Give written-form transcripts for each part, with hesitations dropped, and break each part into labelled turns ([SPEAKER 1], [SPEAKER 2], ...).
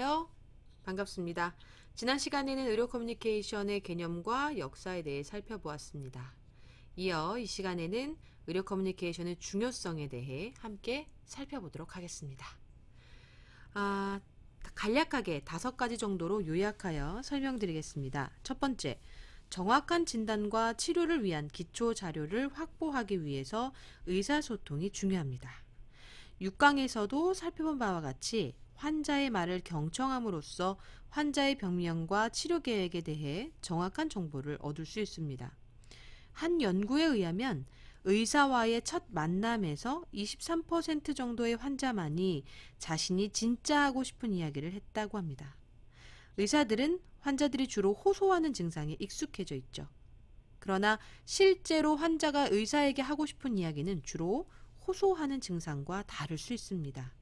[SPEAKER 1] 안녕하세요. 반갑습니다. 지난 시간에는 의료 커뮤니케이션의 개념과 역사에 대해 살펴보았습니다. 이어 이 시간에는 의료 커뮤니케이션의 중요성에 대해 함께 살펴보도록 하겠습니다. 간략하게 5가지 정도로 요약하여 설명드리겠습니다. 첫 번째, 정확한 진단과 치료를 위한 기초 자료를 확보하기 위해서 의사소통이 중요합니다. 6강에서도 살펴본 바와 같이 환자의 말을 경청함으로써 환자의 병명과 치료 계획에 대해 정확한 정보를 얻을 수 있습니다. 한 연구에 의하면 의사와의 첫 만남에서 23% 정도의 환자만이 자신이 진짜 하고 싶은 이야기를 했다고 합니다. 의사들은 환자들이 주로 호소하는 증상에 익숙해져 있죠. 그러나 실제로 환자가 의사에게 하고 싶은 이야기는 주로 호소하는 증상과 다를 수 있습니다.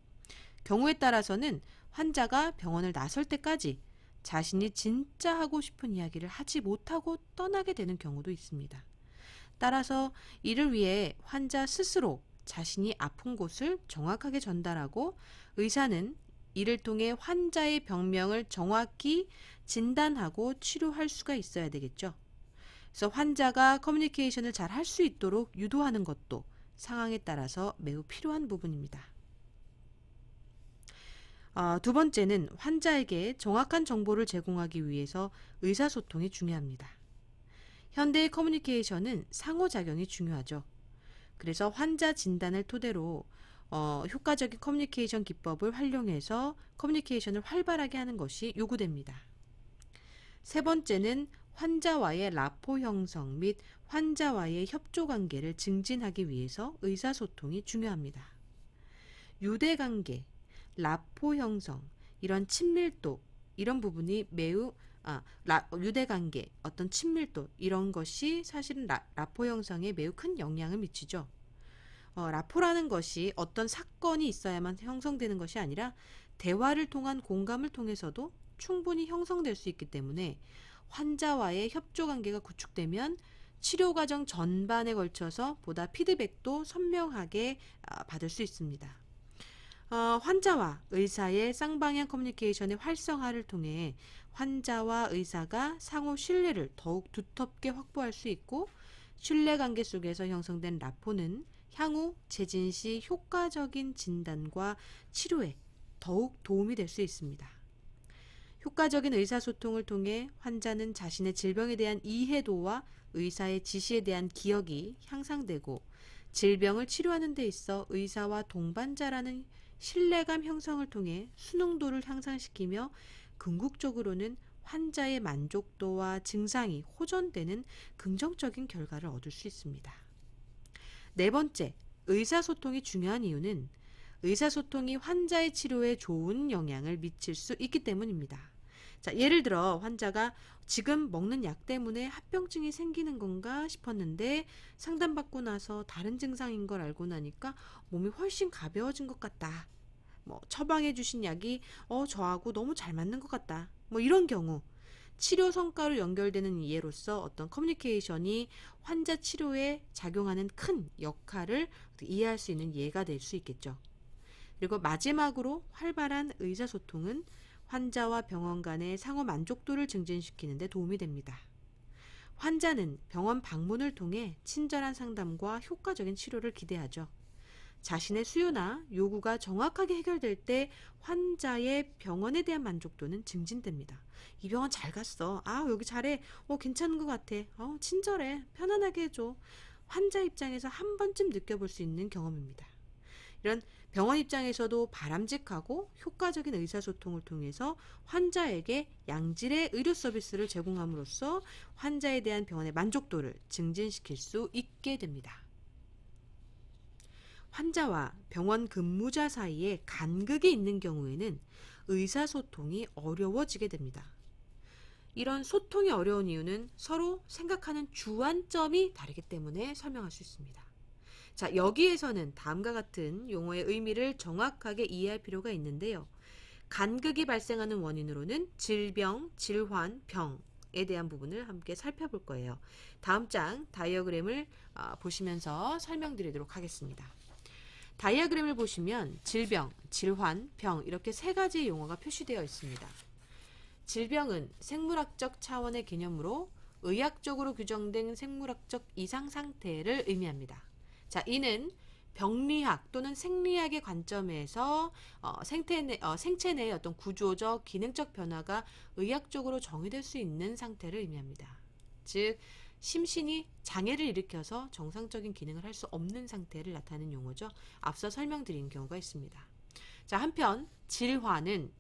[SPEAKER 1] 경우에 따라서는 환자가 병원을 나설 때까지 자신이 진짜 하고 싶은 이야기를 하지 못하고 떠나게 되는 경우도 있습니다. 따라서 이를 위해 환자 스스로 자신이 아픈 곳을 정확하게 전달하고 의사는 이를 통해 환자의 병명을 정확히 진단하고 치료할 수가 있어야 되겠죠. 그래서 환자가 커뮤니케이션을 잘 할 수 있도록 유도하는 것도 상황에 따라서 매우 필요한 부분입니다. 두 번째는 환자에게 정확한 정보를 제공하기 위해서 의사소통이 중요합니다. 현대의 커뮤니케이션은 상호작용이 중요하죠. 그래서 환자 진단을 토대로 효과적인 커뮤니케이션 기법을 활용해서 커뮤니케이션을 활발하게 하는 것이 요구됩니다. 세 번째는 환자와의 라포 형성 및 환자와의 협조 관계를 증진하기 위해서 의사소통이 중요합니다. 유대관계, 라포 형성, 이런 친밀도, 이런 부분이 매우 유대관계, 어떤 친밀도, 이런 것이 사실은 라포 형성에 매우 큰 영향을 미치죠. 라포라는 것이 어떤 사건이 있어야만 형성되는 것이 아니라 대화를 통한 공감을 통해서도 충분히 형성될 수 있기 때문에 환자와의 협조 관계가 구축되면 치료 과정 전반에 걸쳐서 보다 피드백도 선명하게 받을 수 있습니다. 환자와 의사의 쌍방향 커뮤니케이션의 활성화를 통해 환자와 의사가 상호 신뢰를 더욱 두텁게 확보할 수 있고 신뢰관계 속에서 형성된 라포는 향후 재진 시 효과적인 진단과 치료에 더욱 도움이 될 수 있습니다. 효과적인 의사소통을 통해 환자는 자신의 질병에 대한 이해도와 의사의 지시에 대한 기억이 향상되고 질병을 치료하는 데 있어 의사와 동반자라는 신뢰감 형성을 통해 수능도를 향상시키며 궁극적으로는 환자의 만족도와 증상이 호전되는 긍정적인 결과를 얻을 수 있습니다. 네 번째, 의사소통이 중요한 이유는 의사소통이 환자의 치료에 좋은 영향을 미칠 수 있기 때문입니다. 자, 예를 들어 환자가 지금 먹는 약 때문에 합병증이 생기는 건가 싶었는데 상담받고 나서 다른 증상인 걸 알고 나니까 몸이 훨씬 가벼워진 것 같다. 처방해 주신 약이 저하고 너무 잘 맞는 것 같다. 이런 경우 치료 성과로 연결되는 예로서 어떤 커뮤니케이션이 환자 치료에 작용하는 큰 역할을 이해할 수 있는 예가 될 수 있겠죠. 그리고 마지막으로 활발한 의사소통은 환자와 병원 간의 상호 만족도를 증진시키는 데 도움이 됩니다. 환자는 병원 방문을 통해 친절한 상담과 효과적인 치료를 기대하죠. 자신의 수요나 요구가 정확하게 해결될 때 환자의 병원에 대한 만족도는 증진됩니다. 이 병원 잘 갔어. 여기 잘해. 괜찮은 것 같아. 친절해. 편안하게 해줘. 환자 입장에서 한 번쯤 느껴볼 수 있는 경험입니다. 이런 병원 입장에서도 바람직하고 효과적인 의사소통을 통해서 환자에게 양질의 의료 서비스를 제공함으로써 환자에 대한 병원의 만족도를 증진시킬 수 있게 됩니다. 환자와 병원 근무자 사이에 간극이 있는 경우에는 의사소통이 어려워지게 됩니다. 이런 소통이 어려운 이유는 서로 생각하는 주안점이 다르기 때문에 설명할 수 있습니다. 자, 여기에서는 다음과 같은 용어의 의미를 정확하게 이해할 필요가 있는데요. 간극이 발생하는 원인으로는 질병, 질환, 병에 대한 부분을 함께 살펴볼 거예요. 다음 장 다이어그램을 보시면서 설명드리도록 하겠습니다. 다이어그램을 보시면 질병, 질환, 병 이렇게 세 가지의 용어가 표시되어 있습니다. 질병은 생물학적 차원의 개념으로 의학적으로 규정된 생물학적 이상 상태를 의미합니다. 자, 이는 병리학 또는 생리학의 관점에서 생체 내의 어떤 구조적, 기능적 변화가 의학적으로 정의될 수 있는 상태를 의미합니다. 즉, 심신이 장애를 일으켜서 정상적인 기능을 할 수 없는 상태를 나타내는 용어죠. 앞서 설명드린 경우가 있습니다. 자, 한편 질환은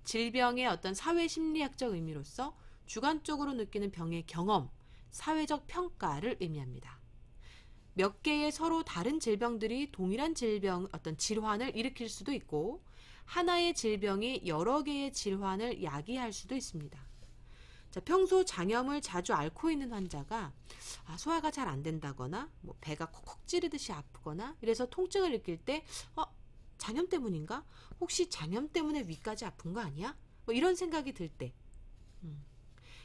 [SPEAKER 1] 질병의 어떤 사회 심리학적 의미로서 주관적으로 느끼는 병의 경험, 사회적 평가를 의미합니다. 몇 개의 서로 다른 질병들이 동일한 질병, 어떤 질환을 일으킬 수도 있고 하나의 질병이 여러 개의 질환을 야기할 수도 있습니다. 자, 평소 장염을 자주 앓고 있는 환자가 소화가 잘 안 된다거나 배가 콕콕 찌르듯이 아프거나 이래서 통증을 느낄 때 장염 때문인가? 혹시 장염 때문에 위까지 아픈 거 아니야? 이런 생각이 들 때.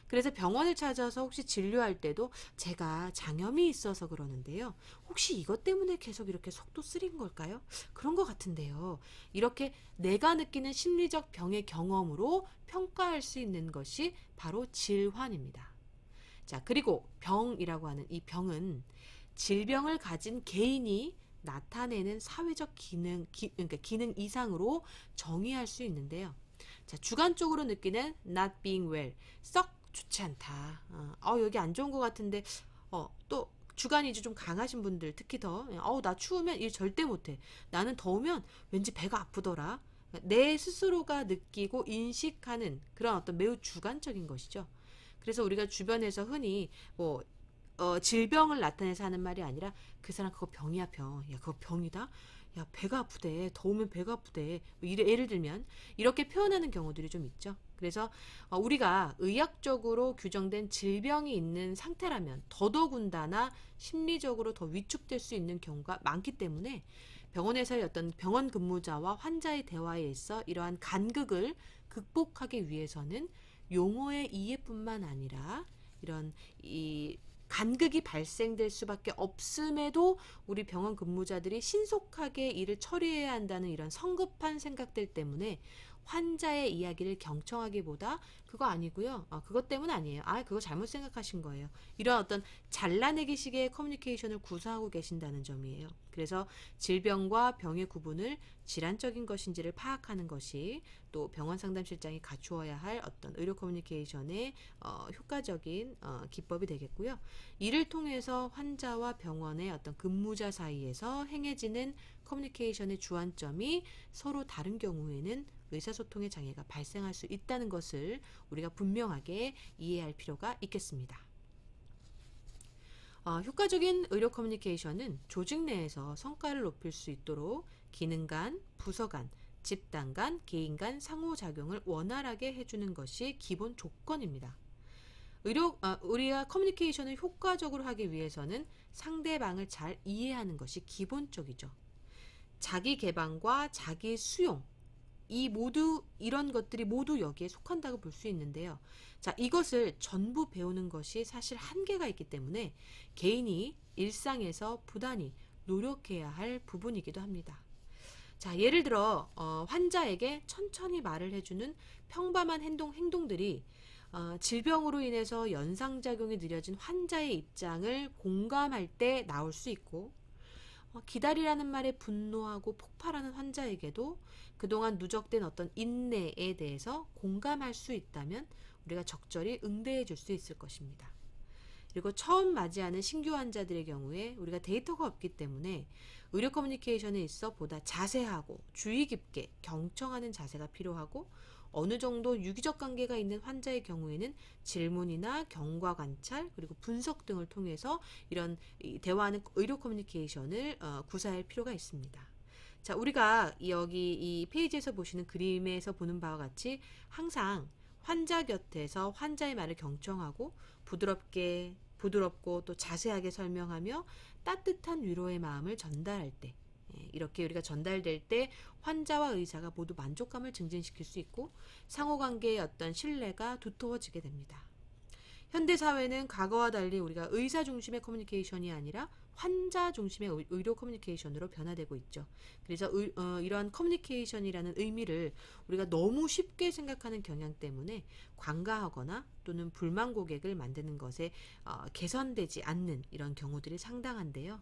[SPEAKER 1] 그래서 병원을 찾아서 혹시 진료할 때도 제가 장염이 있어서 그러는데요. 혹시 이것 때문에 계속 이렇게 속도 쓰린 걸까요? 그런 것 같은데요. 이렇게 내가 느끼는 심리적 병의 경험으로 평가할 수 있는 것이 바로 질환입니다. 자, 그리고 병이라고 하는 이 병은 질병을 가진 개인이 나타내는 사회적 그러니까 기능 이상으로 정의할 수 있는데요. 자, 주관적으로 느끼는 not being well, 썩 좋지 않다. 여기 안 좋은 것 같은데, 또 주관이 좀 강하신 분들 특히 더, 나 추우면 일 절대 못해. 나는 더우면 왠지 배가 아프더라. 내 스스로가 느끼고 인식하는 그런 어떤 매우 주관적인 것이죠. 그래서 우리가 주변에서 흔히 질병을 나타내서 하는 말이 아니라 그 사람 그거 병이야 병. 야 그거 병이다. 야 배가 아프대. 더우면 배가 아프대. 예를 들면 이렇게 표현하는 경우들이 좀 있죠. 그래서 우리가 의학적으로 규정된 질병이 있는 상태라면 더더군다나 심리적으로 더 위축될 수 있는 경우가 많기 때문에 병원에서의 어떤 병원 근무자와 환자의 대화에 있어 이러한 간극을 극복하기 위해서는 용어의 이해뿐만 아니라 이런 이 간극이 발생될 수밖에 없음에도 우리 병원 근무자들이 신속하게 일을 처리해야 한다는 이런 성급한 생각들 때문에 환자의 이야기를 경청하기보다 그거 아니고요. 그것 때문 아니에요. 그거 잘못 생각하신 거예요. 이런 어떤 잘라내기식의 커뮤니케이션을 구사하고 계신다는 점이에요. 그래서 질병과 병의 구분을 질환적인 것인지를 파악하는 것이 또 병원 상담실장이 갖추어야 할 어떤 의료 커뮤니케이션의 효과적인 기법이 되겠고요. 이를 통해서 환자와 병원의 어떤 근무자 사이에서 행해지는 커뮤니케이션의 주안점이 서로 다른 경우에는 의사소통의 장애가 발생할 수 있다는 것을 우리가 분명하게 이해할 필요가 있겠습니다. 효과적인 의료 커뮤니케이션은 조직 내에서 성과를 높일 수 있도록 기능 간, 부서 간, 집단 간, 개인 간 상호작용을 원활하게 해주는 것이 기본 조건입니다. 우리가 커뮤니케이션을 효과적으로 하기 위해서는 상대방을 잘 이해하는 것이 기본적이죠. 자기 개방과 자기 수용, 이런 것들이 모두 여기에 속한다고 볼 수 있는데요. 자, 이것을 전부 배우는 것이 사실 한계가 있기 때문에 개인이 일상에서 부단히 노력해야 할 부분이기도 합니다. 자, 예를 들어 환자에게 천천히 말을 해주는 평범한 행동들이 질병으로 인해서 연상작용이 느려진 환자의 입장을 공감할 때 나올 수 있고 기다리라는 말에 분노하고 폭발하는 환자에게도 그동안 누적된 어떤 인내에 대해서 공감할 수 있다면 우리가 적절히 응대해 줄 수 있을 것입니다. 그리고 처음 맞이하는 신규 환자들의 경우에 우리가 데이터가 없기 때문에 의료 커뮤니케이션에 있어 보다 자세하고 주의 깊게 경청하는 자세가 필요하고 어느 정도 유기적 관계가 있는 환자의 경우에는 질문이나 경과 관찰 그리고 분석 등을 통해서 이런 대화하는 의료 커뮤니케이션을 구사할 필요가 있습니다. 자, 우리가 여기 이 페이지에서 보시는 그림에서 보는 바와 같이 항상 환자 곁에서 환자의 말을 경청하고 부드럽고 또 자세하게 설명하며 따뜻한 위로의 마음을 전달할 때 이렇게 우리가 전달될 때 환자와 의사가 모두 만족감을 증진시킬 수 있고 상호관계의 어떤 신뢰가 두터워지게 됩니다. 현대 사회는 과거와 달리 우리가 의사 중심의 커뮤니케이션이 아니라 환자 중심의 의료 커뮤니케이션으로 변화되고 있죠. 그래서 이러한 커뮤니케이션이라는 의미를 우리가 너무 쉽게 생각하는 경향 때문에 관가하거나 또는 불만 고객을 만드는 것에 개선되지 않는 이런 경우들이 상당한데요.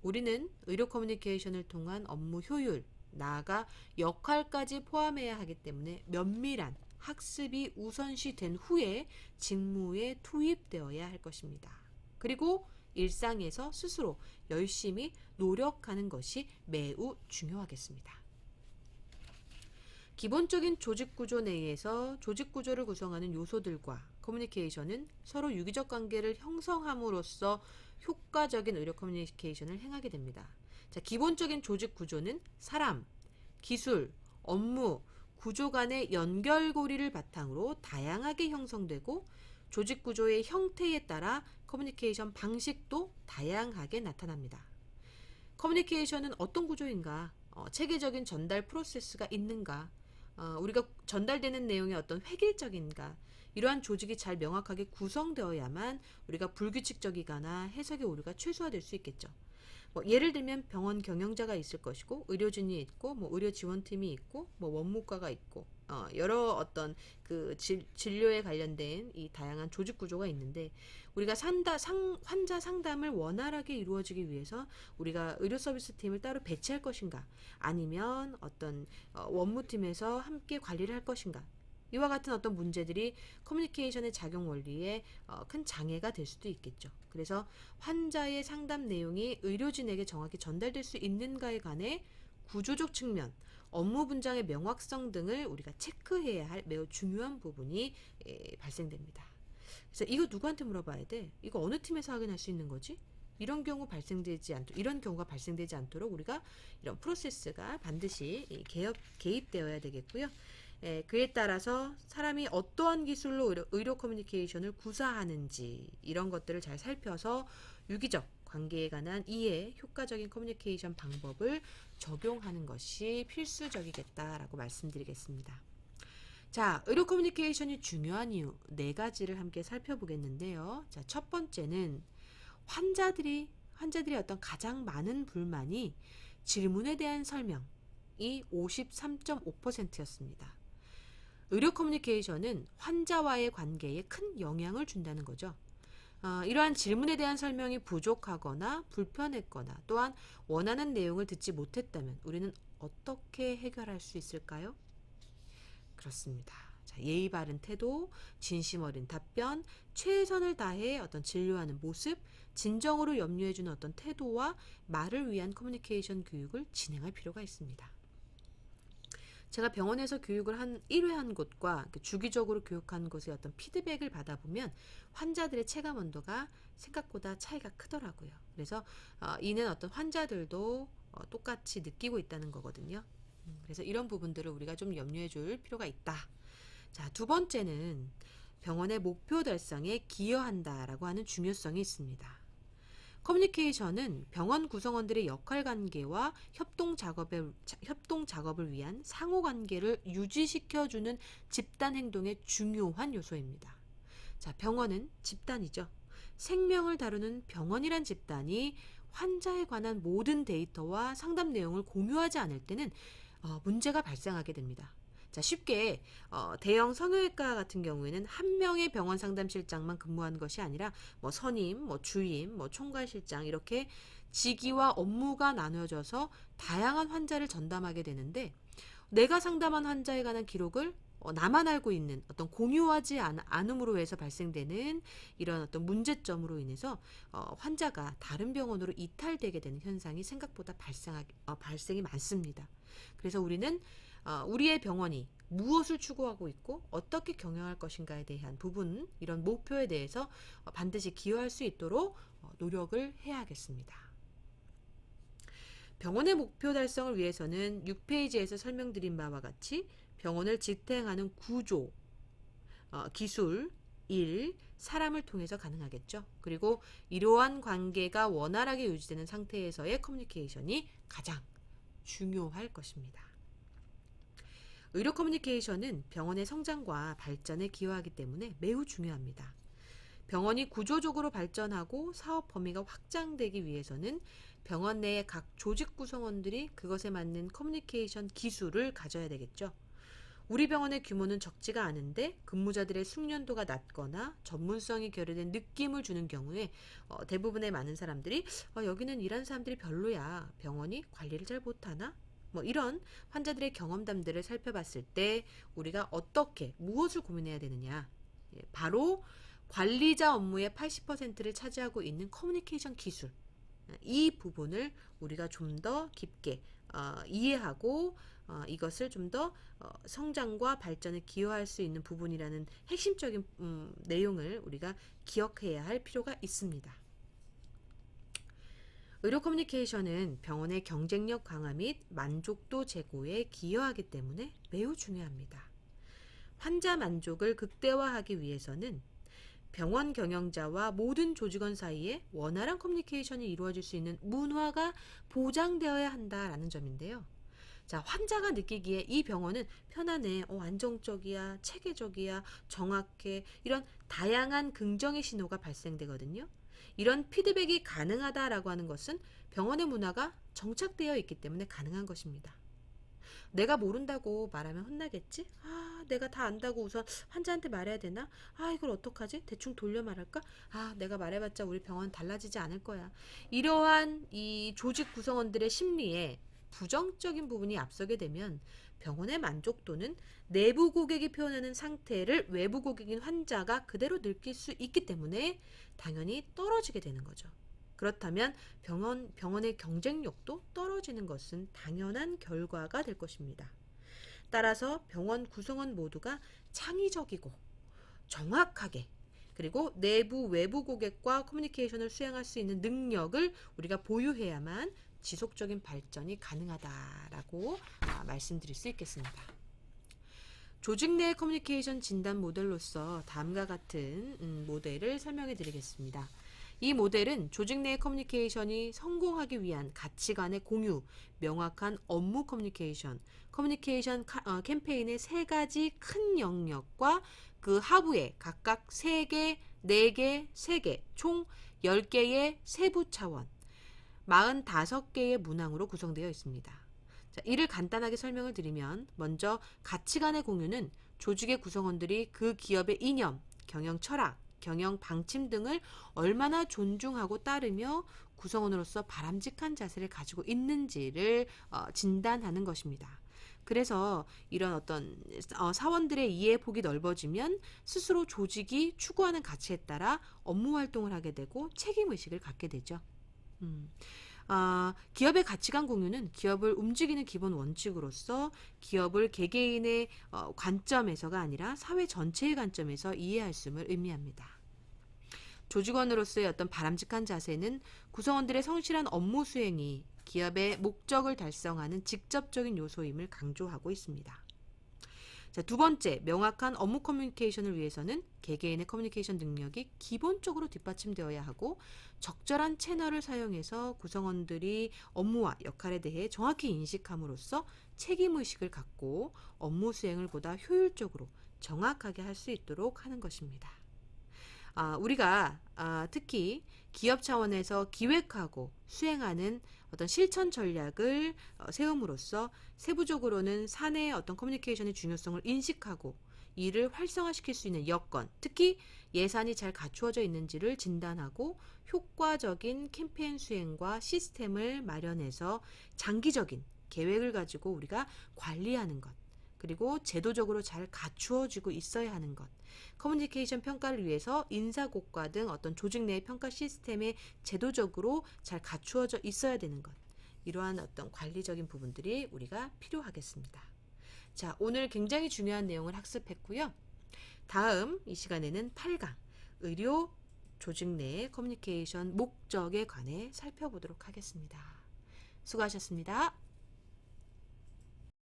[SPEAKER 1] 우리는 의료 커뮤니케이션을 통한 업무 효율, 나아가 역할까지 포함해야 하기 때문에 면밀한 학습이 우선시된 후에 직무에 투입되어야 할 것입니다. 그리고 일상에서 스스로 열심히 노력하는 것이 매우 중요하겠습니다. 기본적인 조직 구조 내에서 조직 구조를 구성하는 요소들과 커뮤니케이션은 서로 유기적 관계를 형성함으로써 효과적인 의료 커뮤니케이션을 행하게 됩니다. 자, 기본적인 조직 구조는 사람, 기술, 업무, 구조 간의 연결고리를 바탕으로 다양하게 형성되고 조직 구조의 형태에 따라 커뮤니케이션 방식도 다양하게 나타납니다. 커뮤니케이션은 어떤 구조인가? 체계적인 전달 프로세스가 있는가? 우리가 전달되는 내용이 어떤 획일적인가? 이러한 조직이 잘 명확하게 구성되어야만 우리가 불규칙적이거나 해석의 오류가 최소화될 수 있겠죠. 예를 들면 병원 경영자가 있을 것이고 의료진이 있고 의료 지원팀이 있고 원무과가 있고 여러 어떤 그 진료에 관련된 이 다양한 조직 구조가 있는데 우리가 환자 상담을 원활하게 이루어지기 위해서 우리가 의료 서비스 팀을 따로 배치할 것인가 아니면 어떤 원무팀에서 함께 관리를 할 것인가 이와 같은 어떤 문제들이 커뮤니케이션의 작용 원리에 큰 장애가 될 수도 있겠죠. 그래서 환자의 상담 내용이 의료진에게 정확히 전달될 수 있는가에 관해 구조적 측면, 업무 분장의 명확성 등을 우리가 체크해야 할 매우 중요한 부분이 발생됩니다. 그래서 이거 누구한테 물어봐야 돼? 이거 어느 팀에서 확인할 수 있는 거지? 이런 경우가 발생되지 않도록 우리가 이런 프로세스가 반드시 개입되어야 되겠고요. 그에 따라서 사람이 어떠한 기술로 의료 커뮤니케이션을 구사하는지 이런 것들을 잘 살펴서 유기적 관계에 관한 이해, 효과적인 커뮤니케이션 방법을 적용하는 것이 필수적이겠다라고 말씀드리겠습니다. 자, 의료 커뮤니케이션이 중요한 이유 4가지를 함께 살펴보겠는데요. 자, 첫 번째는 환자들이 어떤 가장 많은 불만이 질문에 대한 설명이 53.5%였습니다. 의료 커뮤니케이션은 환자와의 관계에 큰 영향을 준다는 거죠. 이러한 질문에 대한 설명이 부족하거나 불편했거나 또한 원하는 내용을 듣지 못했다면 우리는 어떻게 해결할 수 있을까요? 그렇습니다. 자, 예의 바른 태도, 진심 어린 답변, 최선을 다해 어떤 진료하는 모습, 진정으로 염려해주는 어떤 태도와 말을 위한 커뮤니케이션 교육을 진행할 필요가 있습니다. 제가 병원에서 교육을 1회 한 곳과 주기적으로 교육한 곳의 어떤 피드백을 받아보면 환자들의 체감 온도가 생각보다 차이가 크더라고요. 그래서 이는 어떤 환자들도 똑같이 느끼고 있다는 거거든요. 그래서 이런 부분들을 우리가 좀 염려해 줄 필요가 있다. 자, 두 번째는 병원의 목표 달성에 기여한다라고 하는 중요성이 있습니다. 커뮤니케이션은 병원 구성원들의 역할 관계와 협동 작업을 위한 상호 관계를 유지시켜주는 집단 행동의 중요한 요소입니다. 자, 병원은 집단이죠. 생명을 다루는 병원이란 집단이 환자에 관한 모든 데이터와 상담 내용을 공유하지 않을 때는 문제가 발생하게 됩니다. 자, 쉽게 대형 성형외과 같은 경우에는 한 명의 병원 상담실장만 근무하는 것이 아니라 선임, 주임, 총괄실장 이렇게 직위와 업무가 나누어져서 다양한 환자를 전담하게 되는데 내가 상담한 환자에 관한 기록을 나만 알고 있는 어떤 공유하지 않음으로 해서 발생되는 이런 어떤 문제점으로 인해서 환자가 다른 병원으로 이탈되게 되는 현상이 생각보다 발생이 많습니다. 그래서 우리는 우리의 병원이 무엇을 추구하고 있고 어떻게 경영할 것인가에 대한 부분, 이런 목표에 대해서 반드시 기여할 수 있도록 노력을 해야겠습니다. 병원의 목표 달성을 위해서는 6페이지에서 설명드린 바와 같이 병원을 지탱하는 구조, 기술, 일, 사람을 통해서 가능하겠죠. 그리고 이러한 관계가 원활하게 유지되는 상태에서의 커뮤니케이션이 가장 중요할 것입니다. 의료 커뮤니케이션은 병원의 성장과 발전에 기여하기 때문에 매우 중요합니다. 병원이 구조적으로 발전하고 사업 범위가 확장되기 위해서는 병원 내의 각 조직 구성원들이 그것에 맞는 커뮤니케이션 기술을 가져야 되겠죠. 우리 병원의 규모는 적지가 않은데 근무자들의 숙련도가 낮거나 전문성이 결여된 느낌을 주는 경우에 대부분의 많은 사람들이 여기는 일하는 사람들이 별로야. 병원이 관리를 잘 못하나? 뭐 이런 환자들의 경험담들을 살펴봤을 때 우리가 어떻게 무엇을 고민해야 되느냐? 바로 관리자 업무의 80%를 차지하고 있는 커뮤니케이션 기술. 이 부분을 우리가 좀 더 깊게 이해하고 이것을 좀 더 성장과 발전에 기여할 수 있는 부분이라는 핵심적인 내용을 우리가 기억해야 할 필요가 있습니다. 의료 커뮤니케이션은 병원의 경쟁력 강화 및 만족도 제고에 기여하기 때문에 매우 중요합니다. 환자 만족을 극대화하기 위해서는 병원 경영자와 모든 조직원 사이에 원활한 커뮤니케이션이 이루어질 수 있는 문화가 보장되어야 한다라는 점인데요. 자, 환자가 느끼기에 이 병원은 편안해, 안정적이야, 체계적이야, 정확해, 이런 다양한 긍정의 신호가 발생되거든요. 이런 피드백이 가능하다라고 하는 것은 병원의 문화가 정착되어 있기 때문에 가능한 것입니다. 내가 모른다고 말하면 혼나겠지? 내가 다 안다고 우선 환자한테 말해야 되나? 이걸 어떡하지? 대충 돌려 말할까? 내가 말해봤자 우리 병원 달라지지 않을 거야. 이러한 이 조직 구성원들의 심리에 부정적인 부분이 앞서게 되면 병원의 만족도는 내부 고객이 표현하는 상태를 외부 고객인 환자가 그대로 느낄 수 있기 때문에 당연히 떨어지게 되는 거죠. 그렇다면 병원의 경쟁력도 떨어지는 것은 당연한 결과가 될 것입니다. 따라서 병원 구성원 모두가 창의적이고 정확하게 그리고 내부 외부 고객과 커뮤니케이션을 수행할 수 있는 능력을 우리가 보유해야만 지속적인 발전이 가능하다라고 말씀드릴 수 있겠습니다. 조직 내 커뮤니케이션 진단 모델로서 다음과 같은 모델을 설명해 드리겠습니다. 이 모델은 조직 내 커뮤니케이션이 성공하기 위한 가치관의 공유, 명확한 업무 커뮤니케이션 캠페인의 세 가지 큰 영역과 그 하부에 각각 3개, 4개, 3개, 총 10개의 세부 차원, 45개의 문항으로 구성되어 있습니다. 자, 이를 간단하게 설명을 드리면 먼저 가치관의 공유는 조직의 구성원들이 그 기업의 이념, 경영 철학, 경영 방침 등을 얼마나 존중하고 따르며 구성원으로서 바람직한 자세를 가지고 있는지를 진단하는 것입니다. 그래서 이런 어떤 사원들의 이해 폭이 넓어지면 스스로 조직이 추구하는 가치에 따라 업무 활동을 하게 되고 책임의식을 갖게 되죠. 기업의 가치관 공유는 기업을 움직이는 기본 원칙으로서 기업을 개개인의 관점에서가 아니라 사회 전체의 관점에서 이해할 수를 의미합니다. 조직원으로서의 어떤 바람직한 자세는 구성원들의 성실한 업무 수행이 기업의 목적을 달성하는 직접적인 요소임을 강조하고 있습니다. 자, 두 번째, 명확한 업무 커뮤니케이션을 위해서는 개개인의 커뮤니케이션 능력이 기본적으로 뒷받침되어야 하고 적절한 채널을 사용해서 구성원들이 업무와 역할에 대해 정확히 인식함으로써 책임의식을 갖고 업무 수행을 보다 효율적으로 정확하게 할 수 있도록 하는 것입니다. 우리가 특히 기업 차원에서 기획하고 수행하는 어떤 실천 전략을 세움으로써 세부적으로는 사내의 어떤 커뮤니케이션의 중요성을 인식하고 이를 활성화시킬 수 있는 여건, 특히 예산이 잘 갖추어져 있는지를 진단하고 효과적인 캠페인 수행과 시스템을 마련해서 장기적인 계획을 가지고 우리가 관리하는 것, 그리고 제도적으로 잘 갖추어지고 있어야 하는 것, 커뮤니케이션 평가를 위해서 인사고과 등 어떤 조직 내의 평가 시스템에 제도적으로 잘 갖추어져 있어야 되는 것, 이러한 어떤 관리적인 부분들이 우리가 필요하겠습니다. 자, 오늘 굉장히 중요한 내용을 학습했고요. 다음 이 시간에는 8강 의료 조직 내의 커뮤니케이션 목적에 관해 살펴보도록 하겠습니다. 수고하셨습니다.